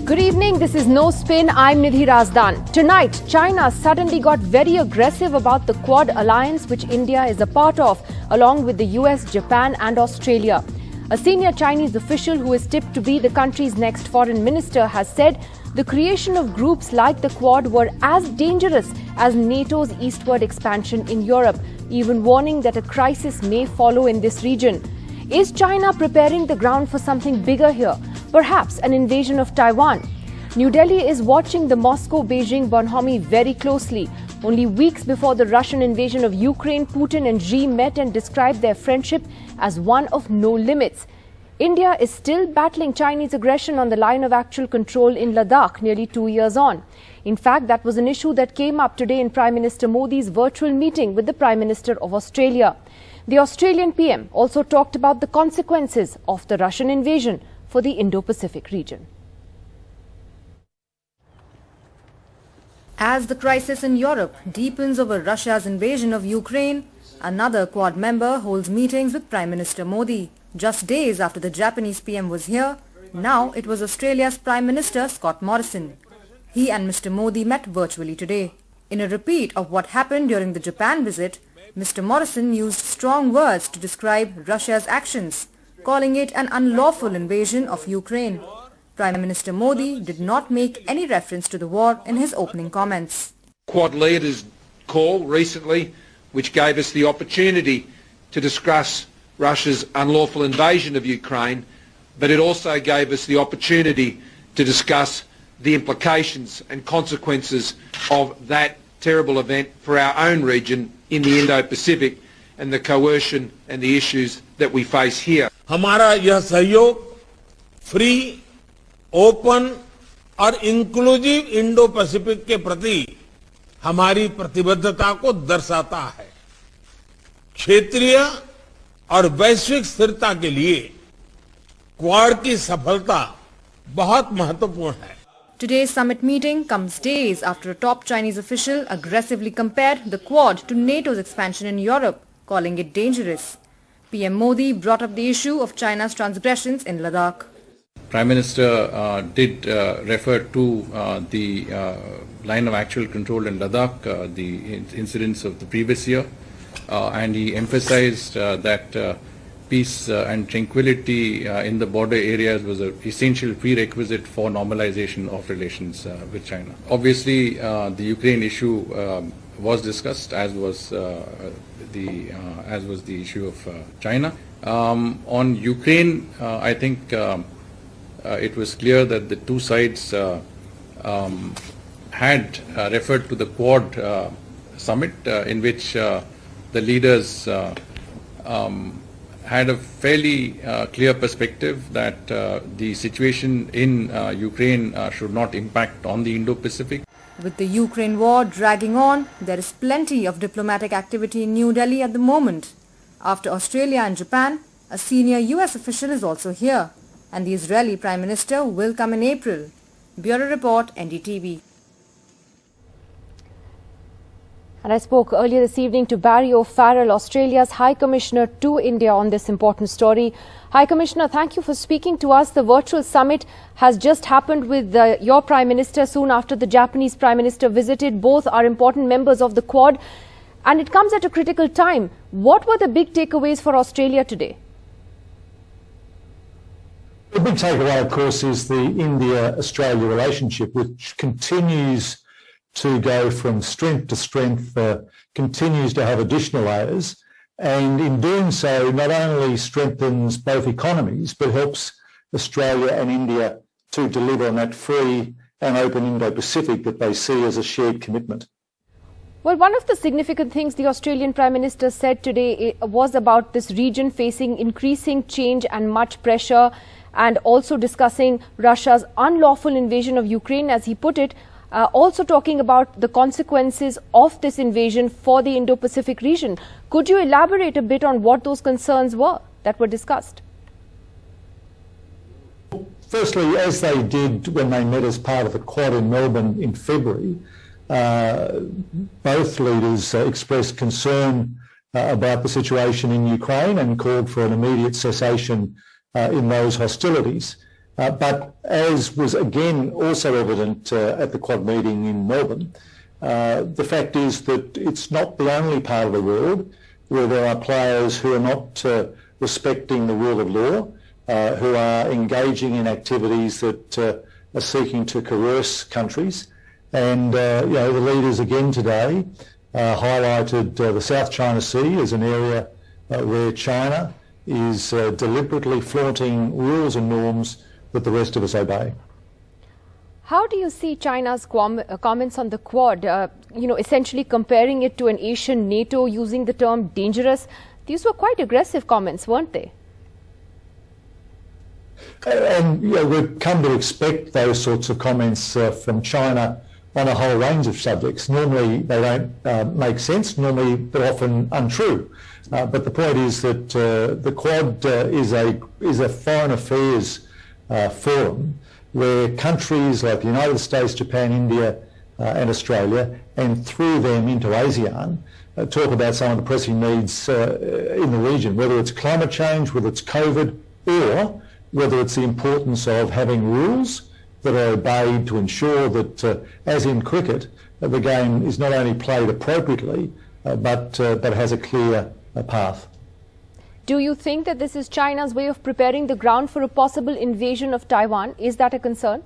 Good evening, this is No Spin, I'm Nidhi Razdan. Tonight, China suddenly got very aggressive about the Quad alliance which India is a part of, along with the US, Japan and Australia. A senior Chinese official who is tipped to be the country's next foreign minister has said the creation of groups like the Quad were as dangerous as NATO's eastward expansion in Europe, even warning that a crisis may follow in this region. Is China preparing the ground for something bigger here? Perhaps an invasion of Taiwan? New Delhi is watching the Moscow-Beijing bonhomie very closely. Only weeks before the Russian invasion of Ukraine, Putin and Xi met and described their friendship as one of no limits. India is still battling Chinese aggression on the line of actual control in Ladakh nearly 2 years on. In fact, that was an issue that came up today in Prime Minister Modi's virtual meeting with the Prime Minister of Australia. The Australian PM also talked about the consequences of the Russian invasion for the Indo-Pacific region. As the crisis in Europe deepens over Russia's invasion of Ukraine, another Quad member holds meetings with Prime Minister Modi. Just days after the Japanese PM was here, now it was Australia's Prime Minister Scott Morrison. He and Mr. Modi met virtually today. In a repeat of what happened during the Japan visit, Mr. Morrison used strong words to describe Russia's actions, calling it an unlawful invasion of Ukraine. Prime Minister Modi did not make any reference to the war in his opening comments. Quad leaders' call recently, which gave us the opportunity to discuss Russia's unlawful invasion of Ukraine, but it also gave us the opportunity to discuss the implications and consequences of that terrible event for our own region in the Indo-Pacific and the coercion and the issues that we face here. हमारा यह सहयोग free, open और inclusive Indo Pacific के प्रति हमारी प्रतिबद्धता को दर्शाता है। क्षेत्रीय और वैश्विक स्थिरता के लिए क्वाड की सफलता बहुत महत्वपूर्ण है। Today's summit meeting comes days after a top Chinese official aggressively compared the Quad to NATO's expansion in Europe, calling it dangerous. PM Modi brought up the issue of China's transgressions in Ladakh. Prime Minister did refer to the line of actual control in Ladakh, the incidents of the previous year, and he emphasized that peace and tranquility in the border areas was an essential prerequisite for normalization of relations with China. Obviously, the Ukraine issue was discussed, as was the issue of China. On Ukraine, I think it was clear that the two sides had referred to the Quad summit, in which the leaders had a fairly clear perspective that the situation in Ukraine should not impact on the Indo-Pacific. With the Ukraine war dragging on, there is plenty of diplomatic activity in New Delhi at the moment. After Australia and Japan, a senior US official is also here, and the Israeli Prime Minister will come in April. Bureau Report, NDTV. And I spoke earlier this evening to Barry O'Farrell, Australia's High Commissioner to India, on this important story. High Commissioner, thank you for speaking to us. The virtual summit has just happened with your Prime Minister soon after the Japanese Prime Minister visited. Both are important members of the Quad, and it comes at a critical time. What were the big takeaways for Australia today? The big takeaway, of course, is the India-Australia relationship, which continues to go from strength to strength, continues to have additional layers, and in doing so not only strengthens both economies but helps Australia and India to deliver on that free and open Indo-Pacific that they see as a shared commitment. Well, one of the significant things the Australian Prime Minister said today was about this region facing increasing change and much pressure, and also discussing Russia's unlawful invasion of Ukraine, as he put it, also talking about the consequences of this invasion for the Indo-Pacific region. Could you elaborate a bit on what those concerns were that were discussed? Firstly, as they did when they met as part of the Quad in Melbourne in February, both leaders expressed concern about the situation in Ukraine and called for an immediate cessation in those hostilities. But as was again also evident at the Quad meeting in Melbourne, the fact is that it's not the only part of the world where there are players who are not respecting the rule of law, who are engaging in activities that are seeking to coerce countries. And the leaders again today highlighted the South China Sea as an area where China is deliberately flaunting rules and norms that the rest of us obey. How do you see China's comments on the Quad, essentially comparing it to an Asian NATO, using the term dangerous? These were quite aggressive comments, weren't they? And we've come to expect those sorts of comments from China on a whole range of subjects. Normally they don't make sense, normally they're often untrue. But the point is that the Quad is a foreign affairs forum where countries like the United States, Japan, India and Australia, and through them into ASEAN, talk about some of the pressing needs in the region, whether it's climate change, whether it's COVID, or whether it's the importance of having rules that are obeyed to ensure that, as in cricket, the game is not only played appropriately, but has a clear path. Do you think that this is China's way of preparing the ground for a possible invasion of Taiwan? Is that a concern?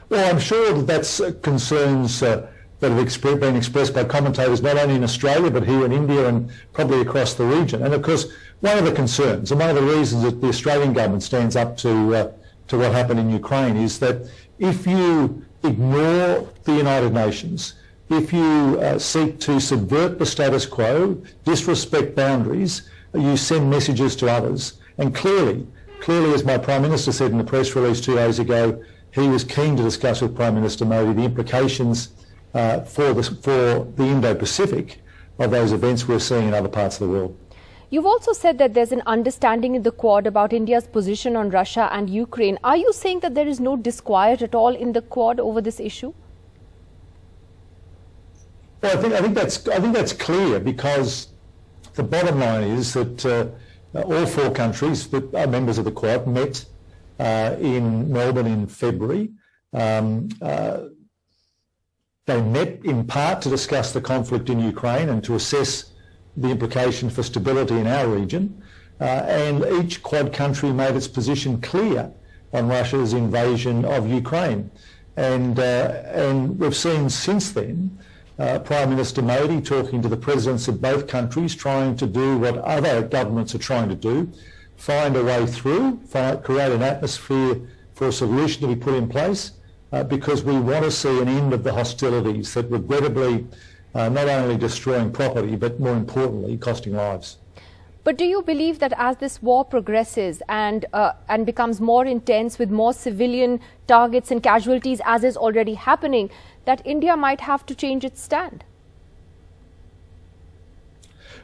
Well, I'm sure that that's concerns that have been expressed by commentators not only in Australia but here in India and probably across the region. And of course, one of the concerns and one of the reasons that the Australian government stands up to what happened in Ukraine is that if you ignore the United Nations, if you seek to subvert the status quo, disrespect boundaries, you send messages to others. And clearly, as my Prime Minister said in the press release 2 days ago, he was keen to discuss with Prime Minister Modi the implications for the Indo-Pacific of those events we're seeing in other parts of the world. You've also said that there's an understanding in the Quad about India's position on Russia and Ukraine. Are you saying that there is no disquiet at all in the Quad over this issue? Well, I think that's clear, because the bottom line is that all four countries that are members of the Quad met in Melbourne in February. They met in part to discuss the conflict in Ukraine and to assess the implication for stability in our region. And each Quad country made its position clear on Russia's invasion of Ukraine. And we've seen since then Prime Minister Modi talking to the presidents of both countries, trying to do what other governments are trying to do, find a way through, create an atmosphere for a solution to be put in place, because we want to see an end of the hostilities that regrettably not only destroying property, but more importantly, costing lives. But do you believe that as this war progresses and becomes more intense with more civilian targets and casualties, as is already happening, that India might have to change its stand?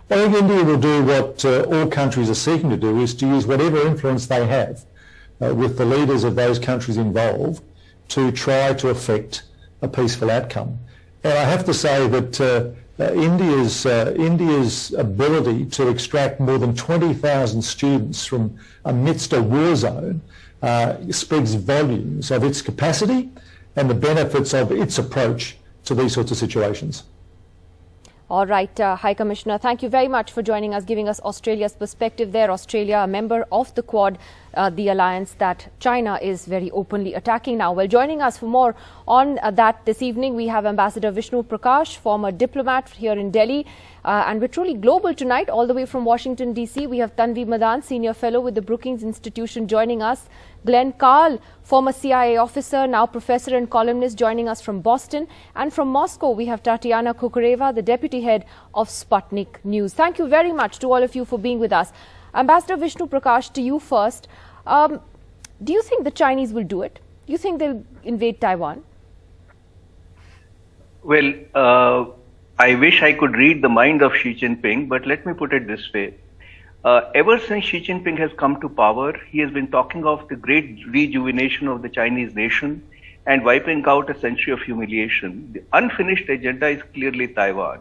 Well, I think India will do what all countries are seeking to do, is to use whatever influence they have with the leaders of those countries involved to try to effect a peaceful outcome. And I have to say that India's ability to extract more than 20,000 students from amidst a war zone speaks volumes of its capacity and the benefits of its approach to these sorts of situations. All right, High Commissioner, thank you very much for joining us, giving us Australia's perspective there. Australia, a member of the Quad, the alliance that China is very openly attacking now. Well, joining us for more on that this evening, we have Ambassador Vishnu Prakash, former diplomat here in Delhi. And we're truly global tonight, all the way from Washington, D.C. We have Tanvi Madan, Senior Fellow with the Brookings Institution, joining us. Glenn Carl, former CIA officer, now professor and columnist, joining us from Boston. And from Moscow, we have Tatiana Kukureva, the deputy head of Sputnik News. Thank you very much to all of you for being with us. Ambassador Vishnu Prakash, to you first. Do you think the Chinese will do it? Do you think they'll invade Taiwan? Well, I wish I could read the mind of Xi Jinping, but let me put it this way. Ever since Xi Jinping has come to power, he has been talking of the great rejuvenation of the Chinese nation and wiping out a century of humiliation. The unfinished agenda is clearly Taiwan.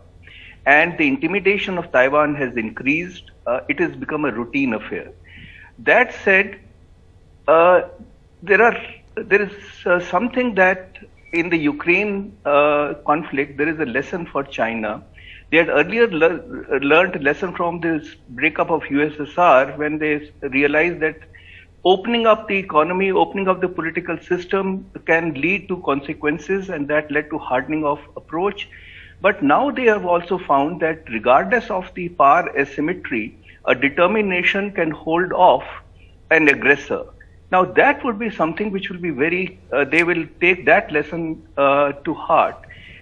And the intimidation of Taiwan has increased. It has become a routine affair. That said, there is something that in the Ukraine conflict, there is a lesson for China. They had earlier learned a lesson from this breakup of USSR when they realized that opening up the economy, opening up the political system can lead to consequences, and that led to hardening of approach. But now they have also found that regardless of the power asymmetry, a determined nation can hold off an aggressor. Now that would be something which will be they will take that lesson to heart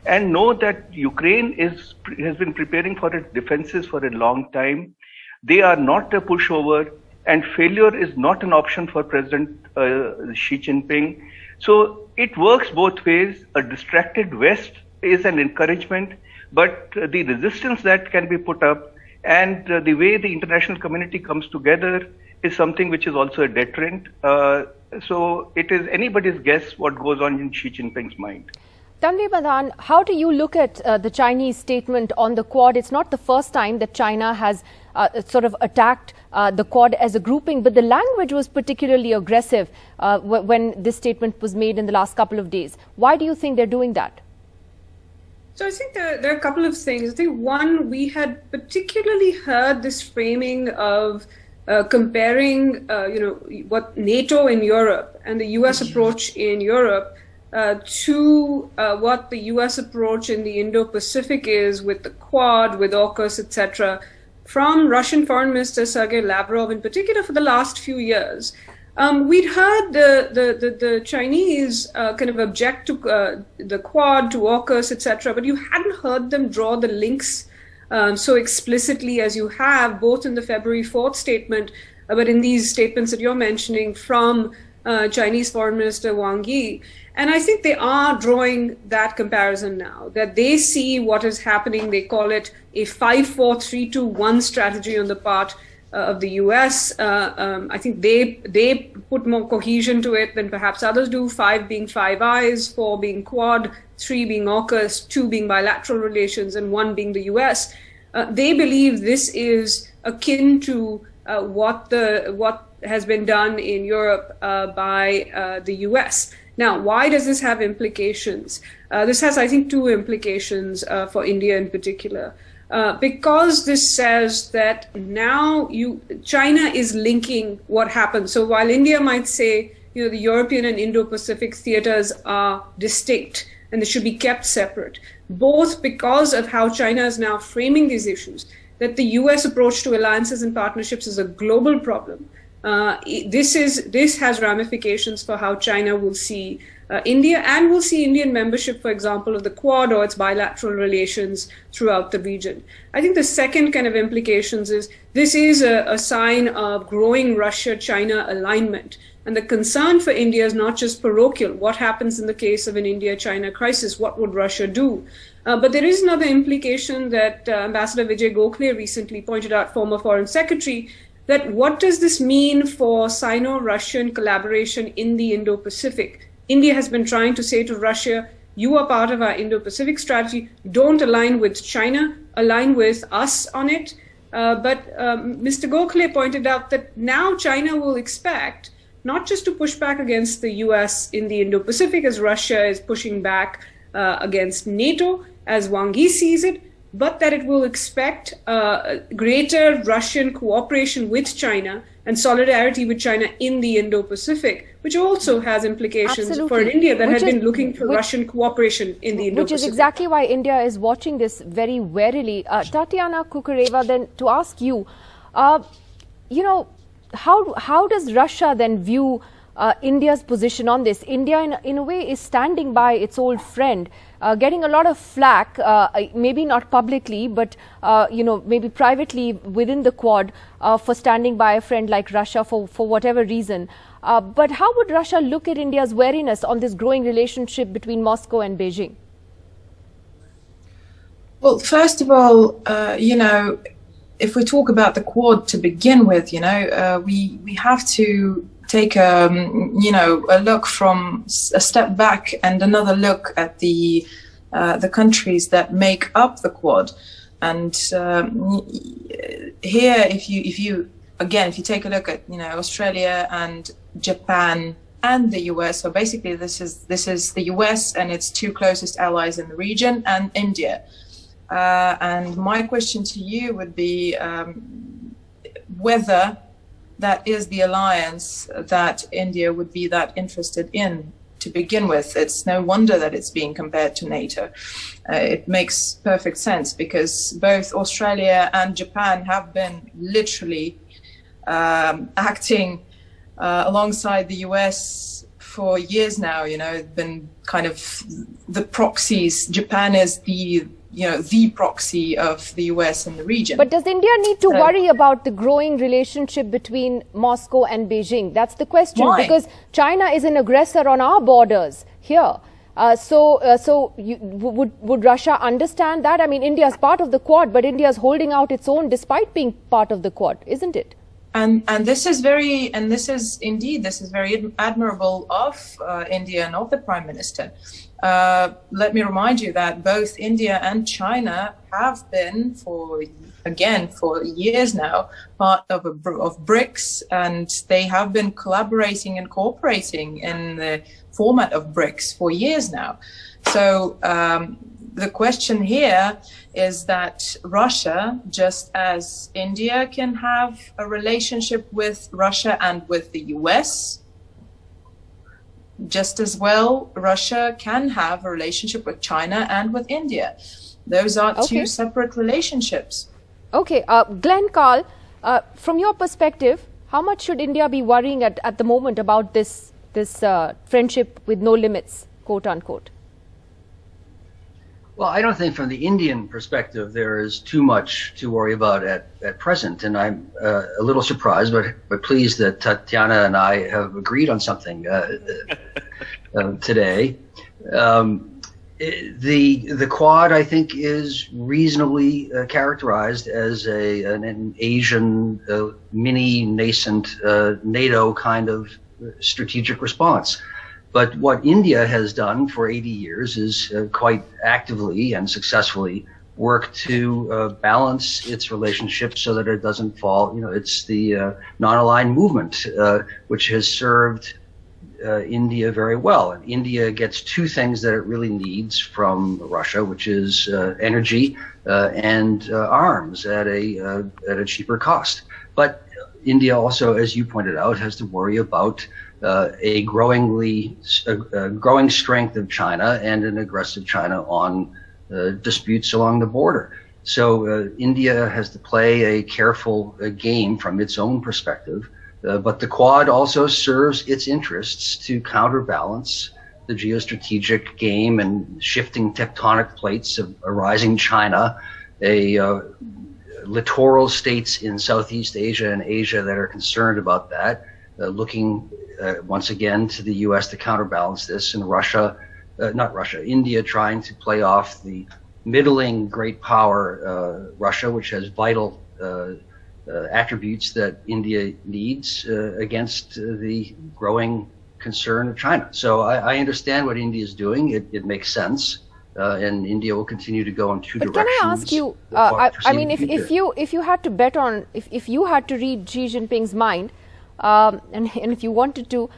and know that Ukraine has been preparing for its defenses for a long time. They are not a pushover, and failure is not an option for President Xi Jinping. So it works both ways. A distracted West is an encouragement, but the resistance that can be put up and the way the international community comes together is something which is also a deterrent. So it is anybody's guess what goes on in Xi Jinping's mind. Tanvi Madan, how do you look at the Chinese statement on the Quad? It's not the first time that China has sort of attacked the Quad as a grouping, but the language was particularly aggressive when this statement was made in the last couple of days. Why do you think they're doing that? So I think there are a couple of things. I think one, we had particularly heard this framing of comparing, what NATO in Europe and the US approach in Europe to what the US approach in the Indo-Pacific is with the Quad, with AUKUS, etc., from Russian Foreign Minister Sergei Lavrov in particular for the last few years. We'd heard the Chinese kind of object to the Quad, to AUKUS, etc., but you hadn't heard them draw the links so explicitly as you have, both in the February 4th statement, but in these statements that you're mentioning from Chinese Foreign Minister Wang Yi. And I think they are drawing that comparison now, that they see what is happening. They call it a 5-4-3-2-1 strategy on the part of the US. I think they put more cohesion to it than perhaps others do, 5 being Five Eyes, 4 being Quad, 3 being AUKUS, 2 being bilateral relations, and 1 being the US. They believe this is akin to what has been done in Europe by the US. Now, why does this have implications? This has, I think, 2 implications for India in particular. Because this says that now China is linking what happened. So while India might say, the European and Indo-Pacific theaters are distinct and they should be kept separate, both because of how China is now framing these issues, that the US approach to alliances and partnerships is a global problem. This has ramifications for how China will see India and will see Indian membership, for example, of the Quad or its bilateral relations throughout the region. I think the second kind of implications is this is a sign of growing Russia-China alignment. And the concern for India is not just parochial. What happens in the case of an India-China crisis? What would Russia do? But there is another implication that Ambassador Vijay Gokhale recently pointed out, former Foreign Secretary, that what does this mean for Sino-Russian collaboration in the Indo-Pacific? India has been trying to say to Russia, you are part of our Indo-Pacific strategy, don't align with China, align with us on it. But Mr. Gokhale pointed out that now China will expect not just to push back against the US in the Indo-Pacific as Russia is pushing back against NATO, as Wang Yi sees it, but that it will expect greater Russian cooperation with China and solidarity with China in the Indo-Pacific, which also has implications for an India that had been looking for Russian cooperation in the Indo-Pacific. Which is exactly why India is watching this very warily. Tatiana Kukureva, then to ask you, how does Russia then view India's position on this? India, in a way, is standing by its old friend, getting a lot of flack, maybe not publicly, but maybe privately within the Quad for standing by a friend like Russia for whatever reason. But how would Russia look at India's wariness on this growing relationship between Moscow and Beijing? Well, first of all, if we talk about the Quad to begin with, we have to take a look from a step back and another look at the countries that make up the Quad. And here, if you again, if you take a look at, Australia and Japan and the US, so basically this is the US and its two closest allies in the region, and India. And my question to you would be whether that is the alliance that India would be that interested in to begin with. It's no wonder that it's being compared to NATO. It makes perfect sense because both Australia and Japan have been literally acting alongside the US for years now. Been kind of the proxies. Japan is the proxy of the US in the region. But does India need to worry about the growing relationship between Moscow and Beijing? That's the question. Why? Because China is an aggressor on our borders here. Would Russia understand that? I mean, India is part of the Quad, but India is holding out its own despite being part of the Quad, isn't it? And this is very admirable of India and of the Prime Minister. Let me remind you that both India and China have been for years now part of BRICS, and they have been collaborating and cooperating in the format of BRICS for years now. So the question here is that Russia, just as India can have a relationship with Russia and with the US, just as well, Russia can have a relationship with China and with India. Those are two separate relationships. Okay, Glenn Carl, from your perspective, how much should India be worrying at the moment about this friendship with no limits, quote unquote? Well, I don't think from the Indian perspective there is too much to worry about at present, and I'm a little surprised, but pleased that Tatiana and I have agreed on something today. The Quad, I think, is reasonably characterized as an Asian mini nascent NATO kind of strategic response. But what India has done for 80 years is quite actively and successfully work to balance its relationship so that it doesn't fall. It's the non-aligned movement, which has served India very well. And India gets two things that it really needs from Russia, which is energy and arms at a cheaper cost. But India also, as you pointed out, has to worry about a growing strength of China and an aggressive China on disputes along the border. So India has to play a careful game from its own perspective, but the Quad also serves its interests to counterbalance the geostrategic game and shifting tectonic plates of a rising China, littoral states in Southeast Asia and Asia that are concerned about that, looking once again to the U.S. to counterbalance this, and India trying to play off the middling great power, Russia, which has vital attributes that India needs against the growing concern of China. So I understand what India is doing. It makes sense. And India will continue to go in two directions. Can I ask you, I mean, if you had to bet on, if you had to read Xi Jinping's mind, and if you wanted to,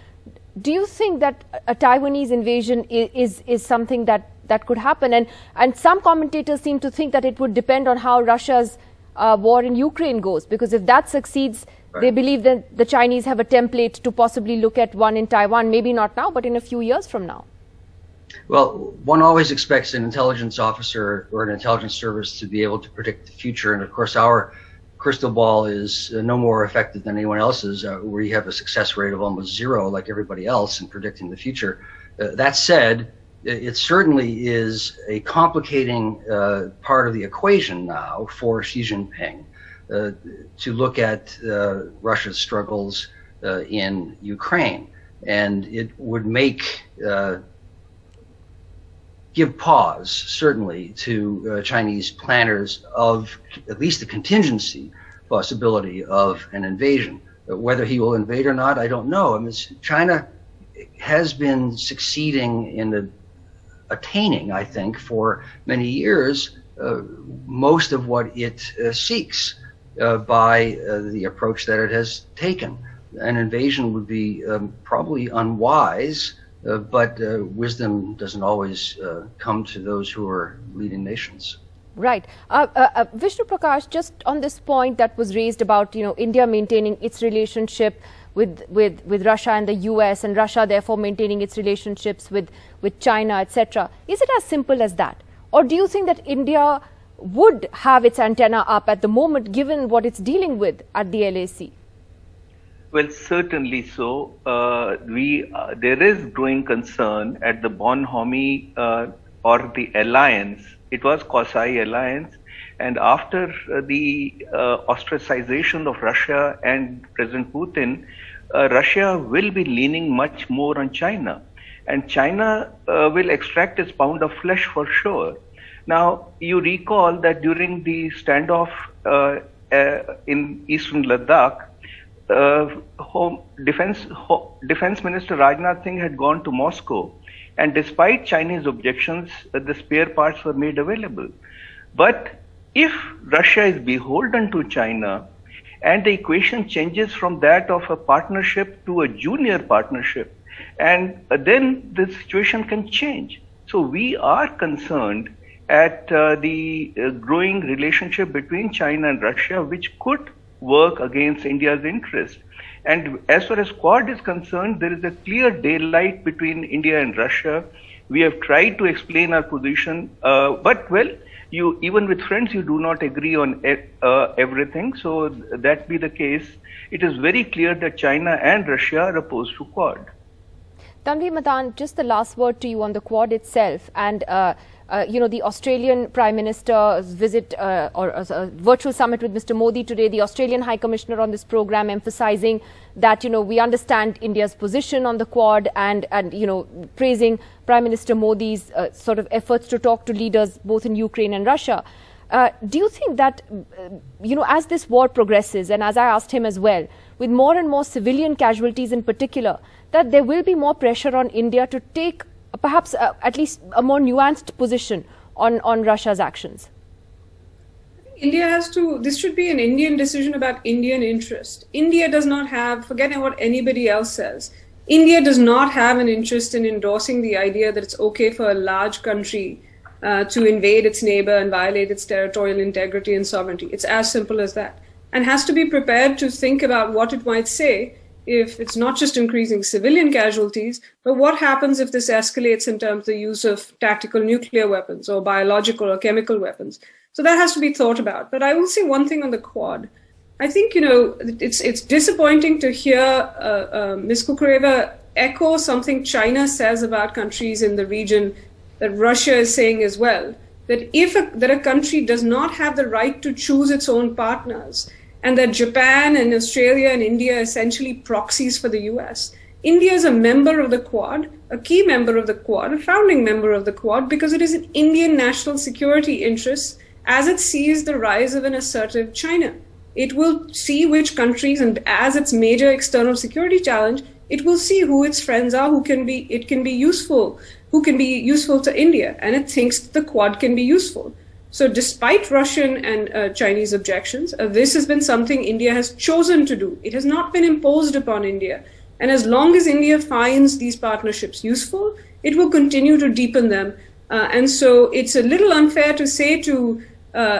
do you think that a Taiwanese invasion is something that could happen? And some commentators seem to think that it would depend on how Russia's war in Ukraine goes, because if that succeeds, they believe that the Chinese have a template to possibly look at one in Taiwan, maybe not now, but in a few years from now. Well, one always expects an intelligence officer or an intelligence service to be able to predict the future. And of course, our crystal ball is no more effective than anyone else's. We have a success rate of almost zero, like everybody else, in predicting the future. That said, it certainly is a complicating part of the equation now for Xi Jinping to look at Russia's struggles in Ukraine. And it would give pause, certainly, to Chinese planners of at least the contingency possibility of an invasion. Whether he will invade or not, I don't know. I mean, China has been succeeding in attaining, I think, for many years, most of what it seeks. by the approach that it has taken. An invasion would be probably unwise, but wisdom doesn't always come to those who are leading nations. Right. Vishnu Prakash, just on this point that was raised about, India maintaining its relationship with Russia and the US, and Russia therefore maintaining its relationships with China, etc. Is it as simple as that? Or do you think that India would have its antenna up at the moment, given what it's dealing with at the LAC? Well, certainly so. There is growing concern at the bonhomie or the alliance. It was quasi-alliance, and after the ostracization of Russia and President Putin, Russia will be leaning much more on China, and China will extract its pound of flesh for sure. Now, you recall that during the standoff in eastern Ladakh, Defense Minister Rajnath Singh had gone to Moscow, and despite Chinese objections, the spare parts were made available. But if Russia is beholden to China, and the equation changes from that of a partnership to a junior partnership, and then the situation can change. So we are concerned at the growing relationship between China and Russia, which could work against India's interest. And as far as Quad is concerned, there is a clear daylight between India and Russia. We have tried to explain our position, but well, even with friends, you do not agree on everything. So that be the case, it is very clear that China and Russia are opposed to Quad. Tanvi Madan, just the last word to you on the Quad itself, and the Australian Prime Minister's visit or a virtual summit with Mr. Modi today, the Australian High Commissioner on this program emphasizing that, we understand India's position on the Quad, and praising Prime Minister Modi's sort of efforts to talk to leaders both in Ukraine and Russia. Do you think that, as this war progresses, and as I asked him as well, with more and more civilian casualties in particular, that there will be more pressure on India to take perhaps at least a more nuanced position on Russia's actions? India has to, this should be an Indian decision about Indian interest. India does not have, forgetting what anybody else says, India does not have an interest in endorsing the idea that it's okay for a large country to invade its neighbor and violate its territorial integrity and sovereignty. It's as simple as that. And has to be prepared to think about what it might say if it's not just increasing civilian casualties, but what happens if this escalates in terms of the use of tactical nuclear weapons or biological or chemical weapons. So that has to be thought about. But I will say one thing on the Quad. I think, it's disappointing to hear Ms. Kukureva echo something China says about countries in the region that Russia is saying as well, that that a country does not have the right to choose its own partners, and that Japan and Australia and India are essentially proxies for the US. India is a member of the Quad, a key member of the Quad, a founding member of the Quad, because it is in Indian national security interests as it sees the rise of an assertive China. It will see which countries, and as its major external security challenge, it will see who its friends are, who can be useful to India, and it thinks the Quad can be useful. So despite Russian and Chinese objections, this has been something India has chosen to do. It has not been imposed upon India. And as long as India finds these partnerships useful, it will continue to deepen them. And so it's a little unfair to say to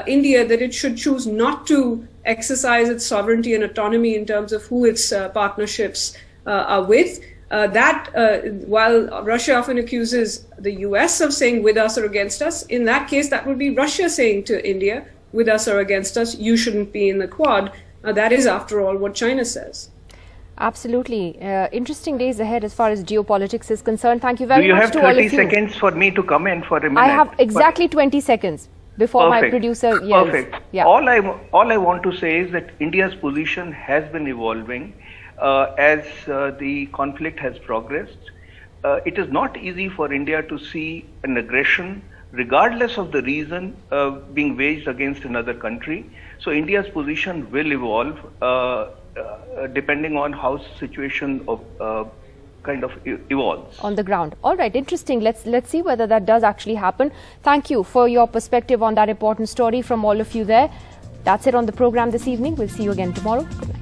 India that it should choose not to exercise its sovereignty and autonomy in terms of who its partnerships are with. While Russia often accuses the US of saying with us or against us, in that case, that would be Russia saying to India, with us or against us, you shouldn't be in the Quad. That is, after all, what China says. Absolutely. Interesting days ahead as far as geopolitics is concerned. Thank you very much to all of you. Do you have 30 seconds for me to come in for a minute? I have exactly 20 seconds before my producer yells. Perfect. Yeah. All I want to say is that India's position has been evolving as the conflict has progressed. It is not easy for India to see an aggression, regardless of the reason, being waged against another country. So India's position will evolve depending on how the situation kind of evolves on the ground. All right, interesting. Let's see whether that does actually happen. Thank you for your perspective on that important story from all of you there. That's it on the program this evening. We'll see you again tomorrow. Good night.